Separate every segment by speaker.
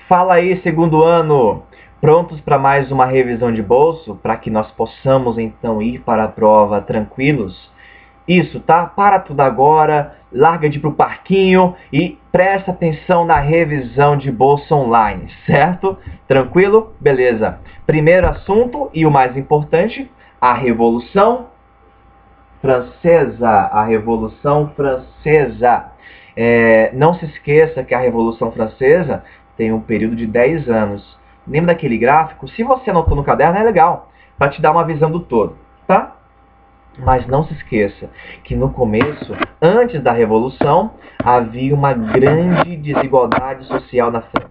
Speaker 1: Fala aí, segundo ano! Prontos para mais uma revisão de bolso, para que nós possamos então ir para a prova tranquilos? Isso, tá? Para tudo agora, larga de ir pro parquinho e presta atenção na revisão de bolso online, certo? Tranquilo? Beleza. Primeiro assunto e o mais importante, a Revolução Francesa. A Revolução Francesa. Não se esqueça que a Revolução Francesa tem um período de 10 anos. Lembra daquele gráfico? Se você anotou no caderno, é legal, para te dar uma visão do todo, tá? Mas não se esqueça que no começo, antes da Revolução, havia uma grande desigualdade social na França.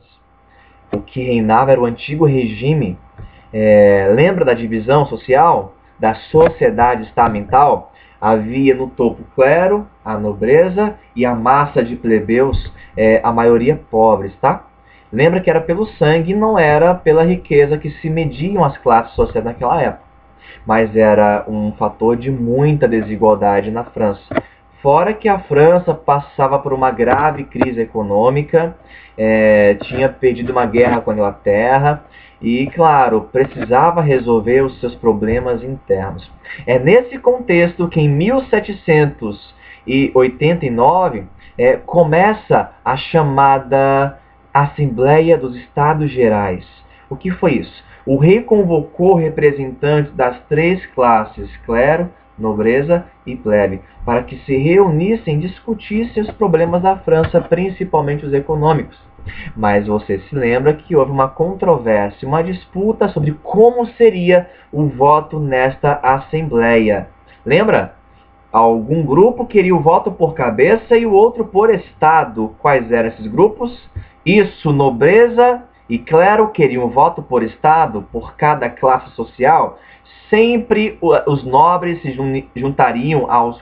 Speaker 1: O que reinava era o antigo regime. Lembra da divisão social? Da sociedade estamental? Havia no topo o clero, a nobreza e a massa de plebeus, a maioria pobres, tá? Lembra que era pelo sangue, não era pela riqueza que se mediam as classes sociais naquela época. Mas era um fator de muita desigualdade na França. Fora que a França passava por uma grave crise econômica, tinha perdido uma guerra com a Inglaterra e, claro, precisava resolver os seus problemas internos. É nesse contexto que em 1789 começa a chamada Assembleia dos Estados Gerais. O que foi isso? O rei convocou representantes das três classes, clero, nobreza e plebe, para que se reunissem e discutissem os problemas da França, principalmente os econômicos. Mas você se lembra que houve uma controvérsia, uma disputa sobre como seria o voto nesta Assembleia. Lembra? Algum grupo queria o voto por cabeça e o outro por estado. Quais eram esses grupos? Isso, nobreza e clero queriam voto por estado, por cada classe social. Sempre os nobres se juntariam aos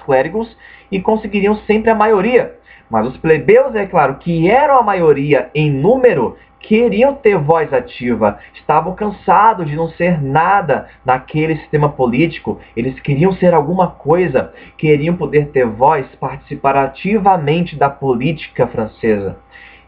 Speaker 1: clérigos e conseguiriam sempre a maioria. Mas os plebeus, é claro, que eram a maioria em número, queriam ter voz ativa. Estavam cansados de não ser nada naquele sistema político. Eles queriam ser alguma coisa, queriam poder ter voz, participar ativamente da política francesa.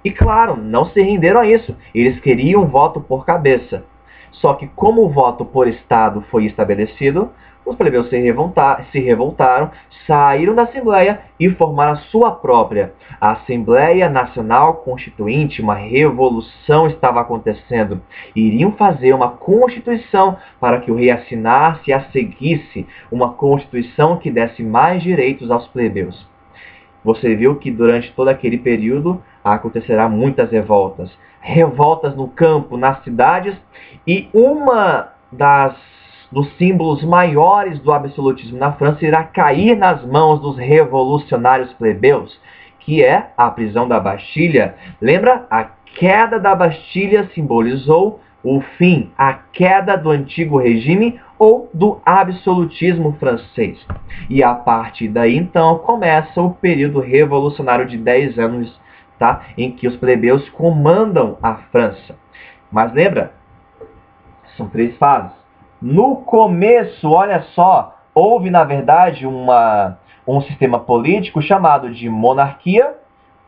Speaker 1: E claro, não se renderam a isso. Eles queriam voto por cabeça. Só que como o voto por estado foi estabelecido, os plebeus se revoltaram, saíram da Assembleia e formaram a sua própria. A Assembleia Nacional Constituinte, uma revolução estava acontecendo. Iriam fazer uma constituição para que o rei assinasse e a seguisse, uma constituição que desse mais direitos aos plebeus. Você viu que durante todo aquele período acontecerá muitas revoltas. Revoltas no campo, nas cidades, e uma dos símbolos maiores do absolutismo na França irá cair nas mãos dos revolucionários plebeus, que é a prisão da Bastilha. Lembra? A queda da Bastilha simbolizou o fim, a queda do antigo regime ou do absolutismo francês. E a partir daí, então, começa o período revolucionário de 10 anos, tá? Em que os plebeus comandam a França. Mas lembra? São 3 fases. No começo, olha só, houve, na verdade, um sistema político chamado de monarquia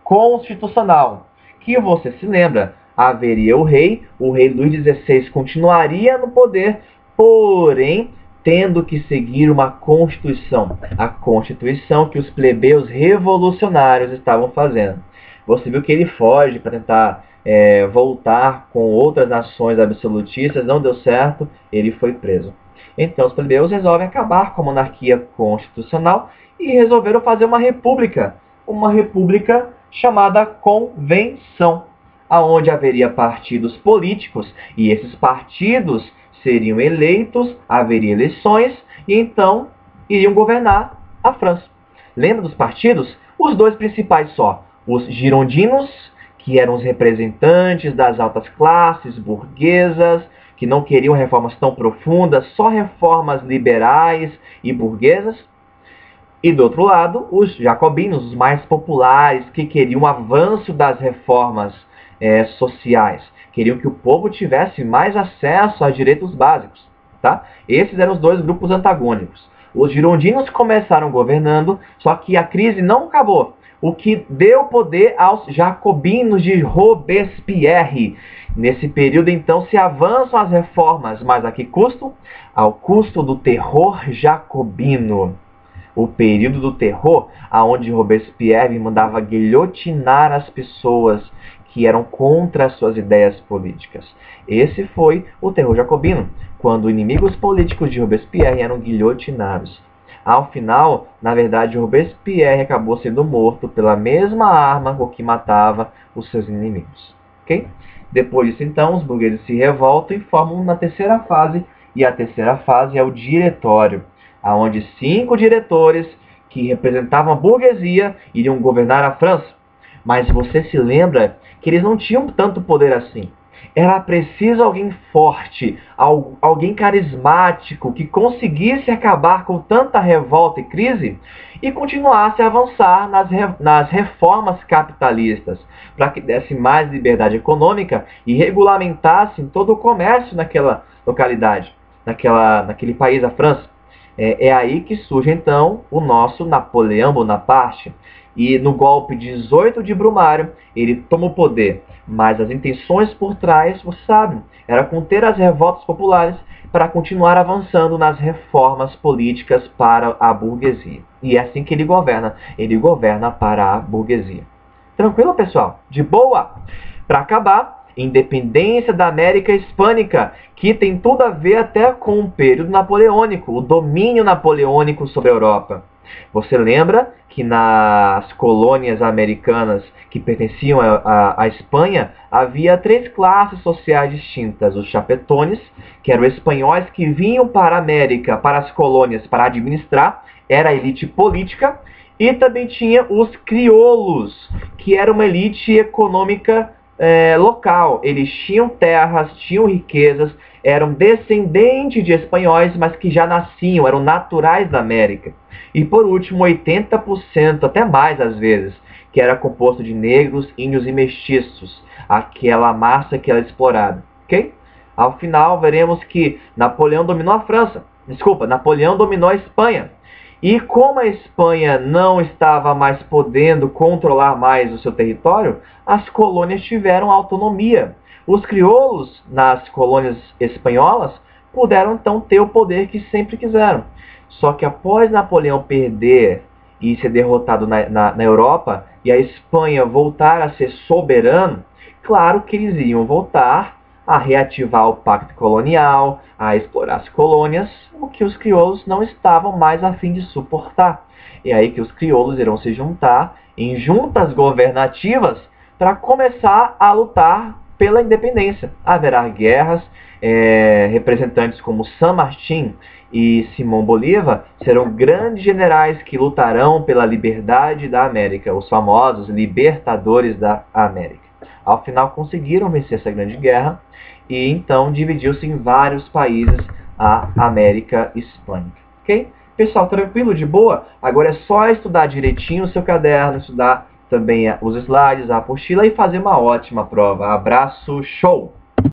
Speaker 1: constitucional, que você se lembra, haveria o rei Luís XVI continuaria no poder, porém tendo que seguir uma constituição, a constituição que os plebeus revolucionários estavam fazendo. Você viu que ele foge para tentar voltar com outras nações absolutistas, não deu certo, ele foi preso. Então os plebeus resolvem acabar com a monarquia constitucional e resolveram fazer uma república chamada Convenção, aonde haveria partidos políticos e esses partidos seriam eleitos, haveria eleições e então iriam governar a França. Lembra dos partidos? Os 2 principais só, os girondinos, que eram os representantes das altas classes burguesas, que não queriam reformas tão profundas, só reformas liberais e burguesas. E do outro lado, os jacobinos, os mais populares, que queriam o avanço das reformas sociais. Queriam que o povo tivesse mais acesso a direitos básicos. Tá? Esses eram os 2 grupos antagônicos. Os girondinos começaram governando, só que a crise não acabou. o que deu poder aos jacobinos de Robespierre. Nesse período, então, se avançam as reformas, mas a que custo? Ao custo do terror jacobino. O período do terror, onde Robespierre mandava guilhotinar as pessoas que eram contra as suas ideias políticas. Esse foi o terror jacobino, quando inimigos políticos de Robespierre eram guilhotinados. Ao final, na verdade, Robespierre acabou sendo morto pela mesma arma com que matava os seus inimigos. Okay? Depois disso, então, os burgueses se revoltam e formam uma terceira fase, e a terceira fase é o diretório, onde 5 diretores que representavam a burguesia iriam governar a França. Mas você se lembra que eles não tinham tanto poder assim. Era preciso alguém forte, alguém carismático, que conseguisse acabar com tanta revolta e crise e continuasse a avançar nas reformas capitalistas, para que desse mais liberdade econômica e regulamentasse todo o comércio naquela localidade, naquele país, a França. É aí que surge, então, o nosso Napoleão Bonaparte. E no golpe 18 de Brumário, ele toma o poder. Mas as intenções por trás, você sabe, era conter as revoltas populares para continuar avançando nas reformas políticas para a burguesia. E é assim que ele governa para a burguesia. Tranquilo, pessoal? De boa? Para acabar, independência da América Hispânica, que tem tudo a ver até com o período napoleônico, o domínio napoleônico sobre a Europa. Você lembra que nas colônias americanas que pertenciam à Espanha, havia 3 classes sociais distintas. Os chapetones, que eram espanhóis que vinham para a América, para as colônias, para administrar, era a elite política, e também tinha os crioulos, que era uma elite econômica local. Eles tinham terras, tinham riquezas, eram descendentes de espanhóis, mas que já nasciam, eram naturais da América. E por último, 80%, até mais às vezes, que era composto de negros, índios e mestiços, aquela massa que era explorada. Okay? Ao final, veremos que Napoleão dominou a França. Napoleão dominou a Espanha. E como a Espanha não estava mais podendo controlar mais o seu território, as colônias tiveram autonomia. Os crioulos nas colônias espanholas puderam então ter o poder que sempre quiseram. Só que após Napoleão perder e ser derrotado na Europa, e a Espanha voltar a ser soberano, claro que eles iam voltar a reativar o pacto colonial, a explorar as colônias, o que os crioulos não estavam mais a fim de suportar. É aí que os crioulos irão se juntar em juntas governativas para começar a lutar pela independência. Haverá guerras, representantes como San Martín e Simão Bolívar serão grandes generais que lutarão pela liberdade da América, os famosos libertadores da América. Ao final conseguiram vencer essa grande guerra e então dividiu-se em vários países a América Hispânica. Ok? Pessoal, tranquilo, de boa? Agora é só estudar direitinho o seu caderno, estudar também os slides, a apostila e fazer uma ótima prova. Abraço, show!